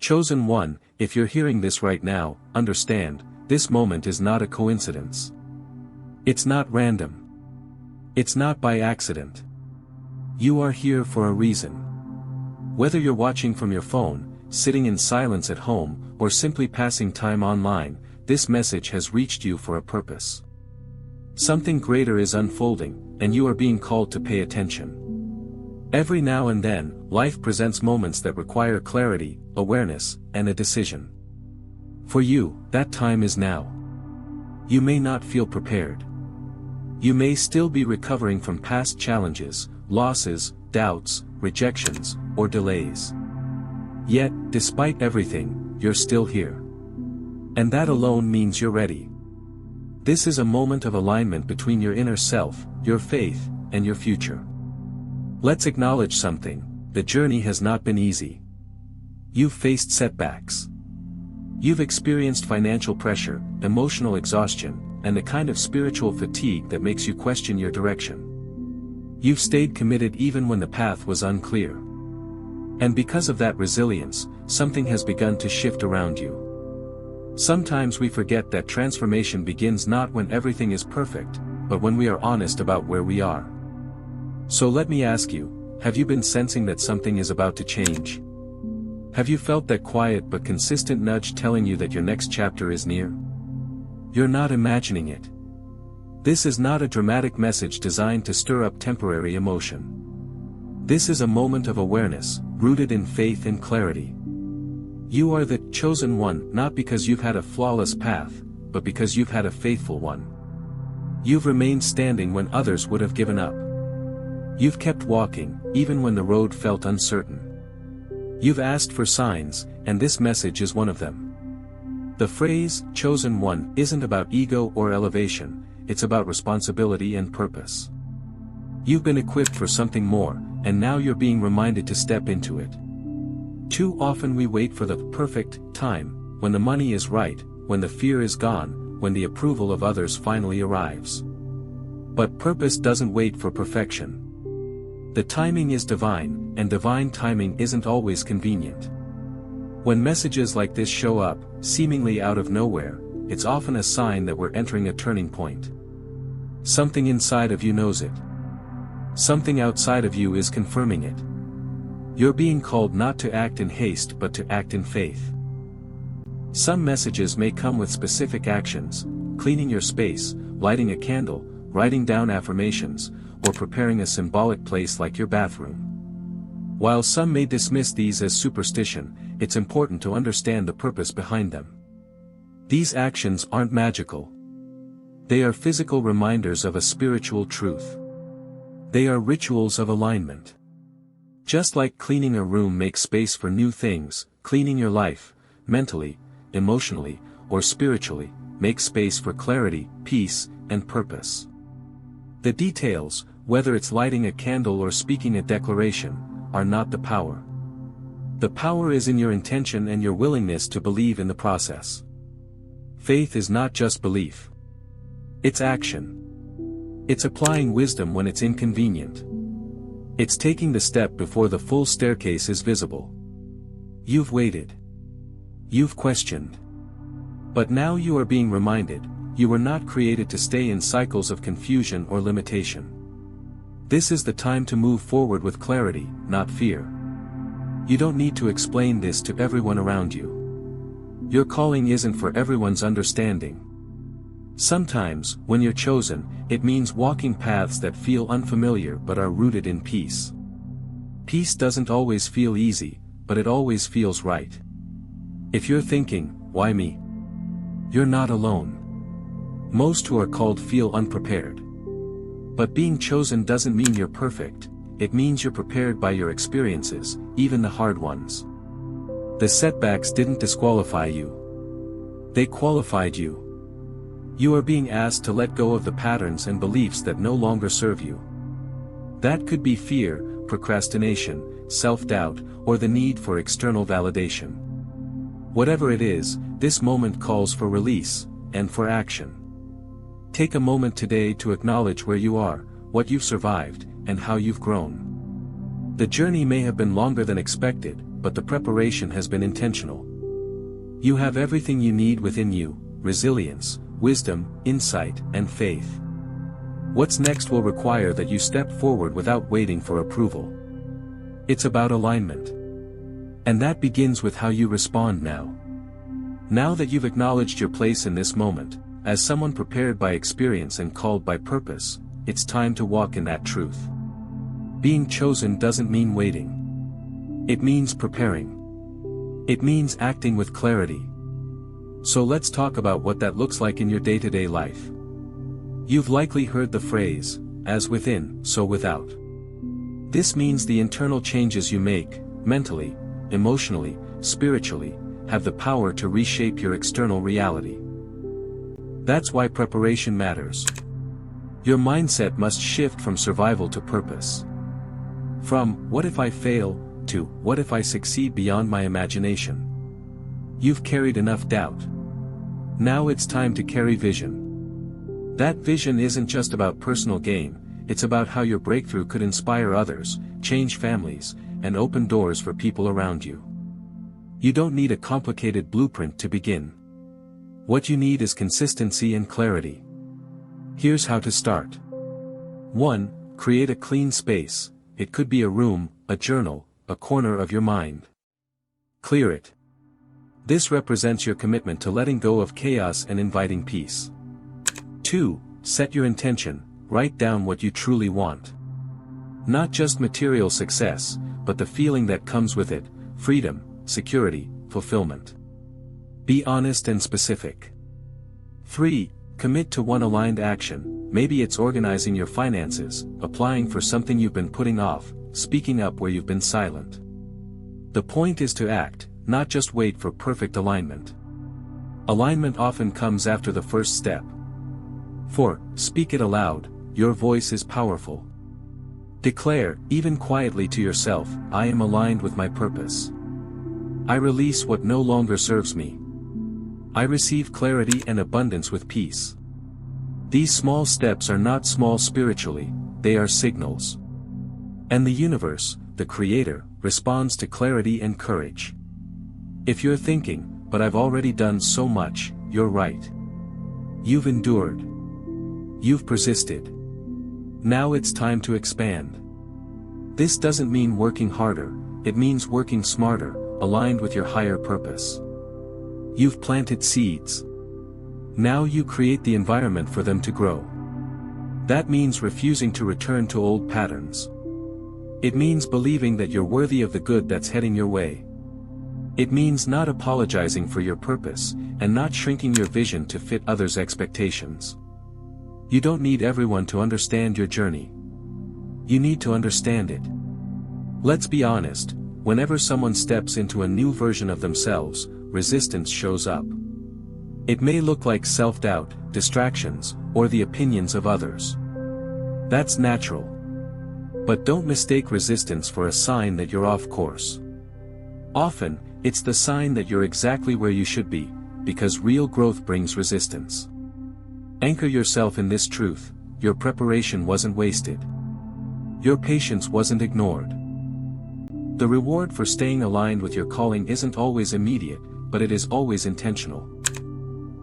Chosen one, if you're hearing this right now, understand, this moment is not a coincidence. It's not random. It's not by accident. You are here for a reason. Whether you're watching from your phone, sitting in silence at home, or simply passing time online, this message has reached you for a purpose. Something greater is unfolding, and you are being called to pay attention. Every now and then, life presents moments that require clarity, awareness, and a decision. For you, that time is now. You may not feel prepared. You may still be recovering from past challenges, losses, doubts, rejections, or delays. Yet, despite everything, you're still here. And that alone means you're ready. This is a moment of alignment between your inner self, your faith, and your future. Let's acknowledge something: the journey has not been easy. You've faced setbacks. You've experienced financial pressure, emotional exhaustion, and the kind of spiritual fatigue that makes you question your direction. You've stayed committed even when the path was unclear. And because of that resilience, something has begun to shift around you. Sometimes we forget that transformation begins not when everything is perfect, but when we are honest about where we are. So let me ask you, have you been sensing that something is about to change? Have you felt that quiet but consistent nudge telling you that your next chapter is near? You're not imagining it. This is not a dramatic message designed to stir up temporary emotion. This is a moment of awareness, rooted in faith and clarity. You are the chosen one not because you've had a flawless path, but because you've had a faithful one. You've remained standing when others would have given up. You've kept walking, even when the road felt uncertain. You've asked for signs, and this message is one of them. The phrase, chosen one, isn't about ego or elevation, it's about responsibility and purpose. You've been equipped for something more, and now you're being reminded to step into it. Too often we wait for the perfect time, when the money is right, when the fear is gone, when the approval of others finally arrives. But purpose doesn't wait for perfection. The timing is divine, and divine timing isn't always convenient. When messages like this show up, seemingly out of nowhere, it's often a sign that we're entering a turning point. Something inside of you knows it. Something outside of you is confirming it. You're being called not to act in haste but to act in faith. Some messages may come with specific actions: cleaning your space, lighting a candle, writing down affirmations, or preparing a symbolic place like your bathroom. While some may dismiss these as superstition, it's important to understand the purpose behind them. These actions aren't magical. They are physical reminders of a spiritual truth. They are rituals of alignment. Just like cleaning a room makes space for new things, cleaning your life, mentally, emotionally, or spiritually, makes space for clarity, peace, and purpose. The details, whether it's lighting a candle or speaking a declaration, are not the power. The power is in your intention and your willingness to believe in the process. Faith is not just belief. It's action. It's applying wisdom when it's inconvenient. It's taking the step before the full staircase is visible. You've waited. You've questioned. But now you are being reminded, you were not created to stay in cycles of confusion or limitation. This is the time to move forward with clarity, not fear. You don't need to explain this to everyone around you. Your calling isn't for everyone's understanding. Sometimes, when you're chosen, it means walking paths that feel unfamiliar but are rooted in peace. Peace doesn't always feel easy, but it always feels right. If you're thinking, why me? You're not alone. Most who are called feel unprepared. But being chosen doesn't mean you're perfect, it means you're prepared by your experiences, even the hard ones. The setbacks didn't disqualify you. They qualified you. You are being asked to let go of the patterns and beliefs that no longer serve you. That could be fear, procrastination, self-doubt, or the need for external validation. Whatever it is, this moment calls for release, and for action. Take a moment today to acknowledge where you are, what you've survived, and how you've grown. The journey may have been longer than expected, but the preparation has been intentional. You have everything you need within you: resilience, wisdom, insight, and faith. What's next will require that you step forward without waiting for approval. It's about alignment. And that begins with how you respond now. Now that you've acknowledged your place in this moment, as someone prepared by experience and called by purpose, it's time to walk in that truth. Being chosen doesn't mean waiting. It means preparing. It means acting with clarity. So let's talk about what that looks like in your day-to-day life. You've likely heard the phrase, "as within, so without." This means the internal changes you make, mentally, emotionally, spiritually, have the power to reshape your external reality. That's why preparation matters. Your mindset must shift from survival to purpose. From, "what if I fail?" to, "what if I succeed beyond my imagination?" You've carried enough doubt. Now it's time to carry vision. That vision isn't just about personal gain, it's about how your breakthrough could inspire others, change families, and open doors for people around you. You don't need a complicated blueprint to begin. What you need is consistency and clarity. Here's how to start. 1. Create a clean space. It could be a room, a journal, a corner of your mind. Clear it. This represents your commitment to letting go of chaos and inviting peace. 2. Set your intention. Write down what you truly want. Not just material success, but the feeling that comes with it: freedom, security, fulfillment. Be honest and specific. 3. Commit to one aligned action. Maybe it's organizing your finances, applying for something you've been putting off, speaking up where you've been silent. The point is to act, not just wait for perfect alignment. Alignment often comes after the first step. 4. Speak it aloud. Your voice is powerful. Declare, even quietly to yourself, "I am aligned with my purpose. I release what no longer serves me. I receive clarity and abundance with peace." These small steps are not small spiritually, they are signals. And the universe, the Creator, responds to clarity and courage. If you're thinking, "but I've already done so much," you're right. You've endured. You've persisted. Now it's time to expand. This doesn't mean working harder, it means working smarter, aligned with your higher purpose. You've planted seeds. Now you create the environment for them to grow. That means refusing to return to old patterns. It means believing that you're worthy of the good that's heading your way. It means not apologizing for your purpose, and not shrinking your vision to fit others' expectations. You don't need everyone to understand your journey. You need to understand it. Let's be honest, whenever someone steps into a new version of themselves, resistance shows up. It may look like self-doubt, distractions, or the opinions of others. That's natural. But don't mistake resistance for a sign that you're off course. Often, it's the sign that you're exactly where you should be, because real growth brings resistance. Anchor yourself in this truth: your preparation wasn't wasted. Your patience wasn't ignored. The reward for staying aligned with your calling isn't always immediate, but it is always intentional.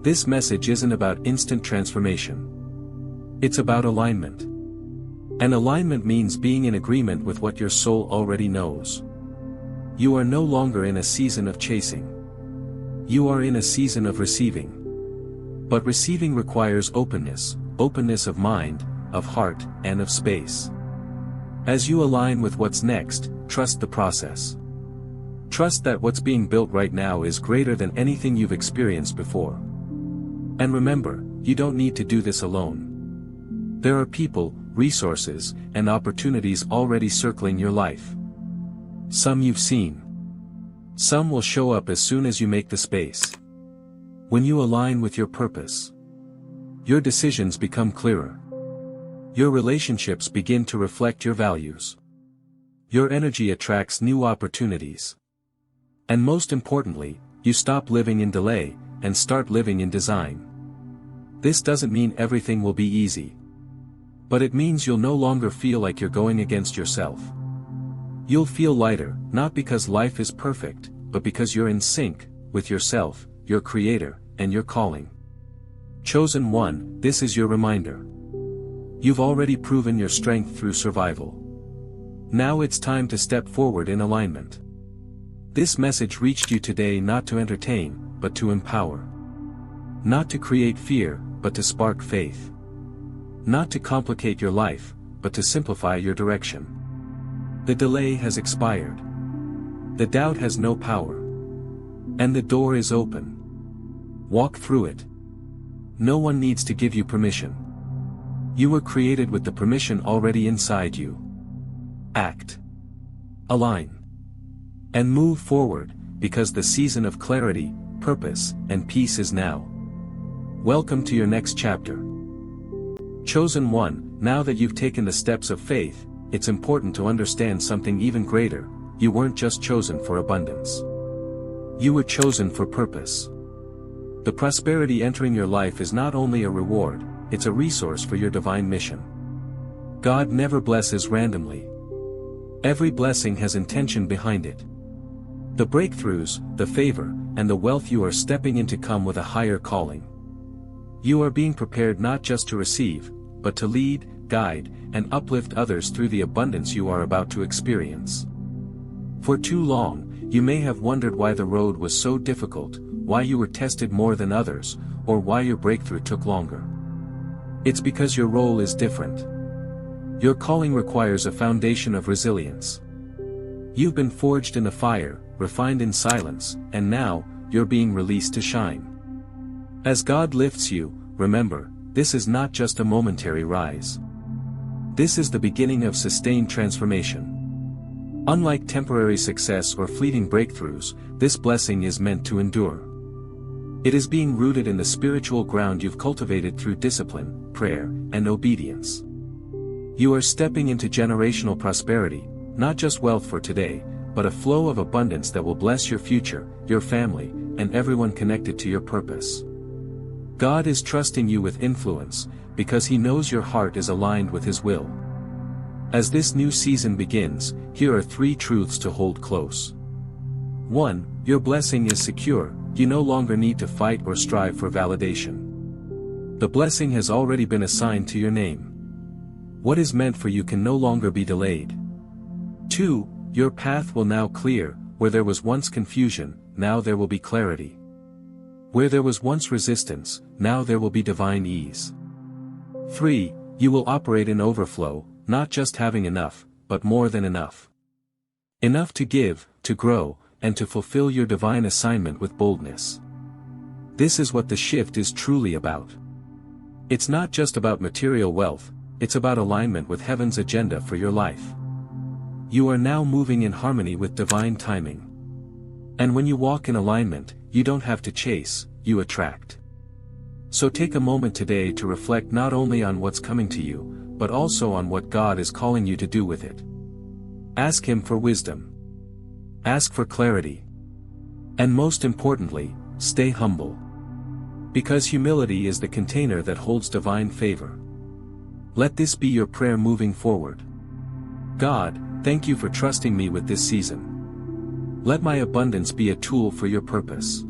This message isn't about instant transformation. It's about alignment. And alignment means being in agreement with what your soul already knows. You are no longer in a season of chasing. You are in a season of receiving. But receiving requires openness, openness of mind, of heart, and of space. As you align with what's next, trust the process. Trust that what's being built right now is greater than anything you've experienced before. And remember, you don't need to do this alone. There are people, resources, and opportunities already circling your life. Some you've seen. Some will show up as soon as you make the space. When you align with your purpose, your decisions become clearer. Your relationships begin to reflect your values. Your energy attracts new opportunities. And most importantly, you stop living in delay, and start living in design. This doesn't mean everything will be easy. But it means you'll no longer feel like you're going against yourself. You'll feel lighter, not because life is perfect, but because you're in sync with yourself, your creator, and your calling. Chosen one, this is your reminder. You've already proven your strength through survival. Now it's time to step forward in alignment. This message reached you today not to entertain, but to empower. Not to create fear, but to spark faith. Not to complicate your life, but to simplify your direction. The delay has expired. The doubt has no power. And the door is open. Walk through it. No one needs to give you permission. You were created with the permission already inside you. Act. Align. And move forward, because the season of clarity, purpose, and peace is now. Welcome to your next chapter. Chosen one, now that you've taken the steps of faith, it's important to understand something even greater. You weren't just chosen for abundance. You were chosen for purpose. The prosperity entering your life is not only a reward, it's a resource for your divine mission. God never blesses randomly. Every blessing has intention behind it. The breakthroughs, the favor, and the wealth you are stepping into come with a higher calling. You are being prepared not just to receive, but to lead, guide, and uplift others through the abundance you are about to experience. For too long, you may have wondered why the road was so difficult, why you were tested more than others, or why your breakthrough took longer. It's because your role is different. Your calling requires a foundation of resilience. You've been forged in the fire, refined in silence, and now, you're being released to shine. As God lifts you, remember, this is not just a momentary rise. This is the beginning of sustained transformation. Unlike temporary success or fleeting breakthroughs, this blessing is meant to endure. It is being rooted in the spiritual ground you've cultivated through discipline, prayer, and obedience. You are stepping into generational prosperity, not just wealth for today, but a flow of abundance that will bless your future, your family, and everyone connected to your purpose. God is trusting you with influence, because He knows your heart is aligned with His will. As this new season begins, here are 3 truths to hold close. 1. Your blessing is secure, you no longer need to fight or strive for validation. The blessing has already been assigned to your name. What is meant for you can no longer be delayed. 2. Your path will now clear, where there was once confusion, now there will be clarity. Where there was once resistance, now there will be divine ease. 3. You will operate in overflow, not just having enough, but more than enough. Enough to give, to grow, and to fulfill your divine assignment with boldness. This is what the shift is truly about. It's not just about material wealth, it's about alignment with heaven's agenda for your life. You are now moving in harmony with divine timing. And when you walk in alignment, you don't have to chase, you attract. So take a moment today to reflect not only on what's coming to you, but also on what God is calling you to do with it. Ask Him for wisdom. Ask for clarity. And most importantly, stay humble. Because humility is the container that holds divine favor. Let this be your prayer moving forward. God, thank you for trusting me with this season. Let my abundance be a tool for your purpose.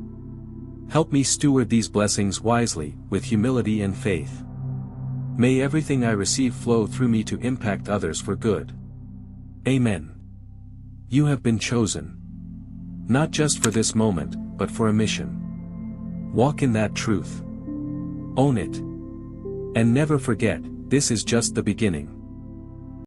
Help me steward these blessings wisely, with humility and faith. May everything I receive flow through me to impact others for good. Amen. You have been chosen. Not just for this moment, but for a mission. Walk in that truth. Own it. And never forget, this is just the beginning.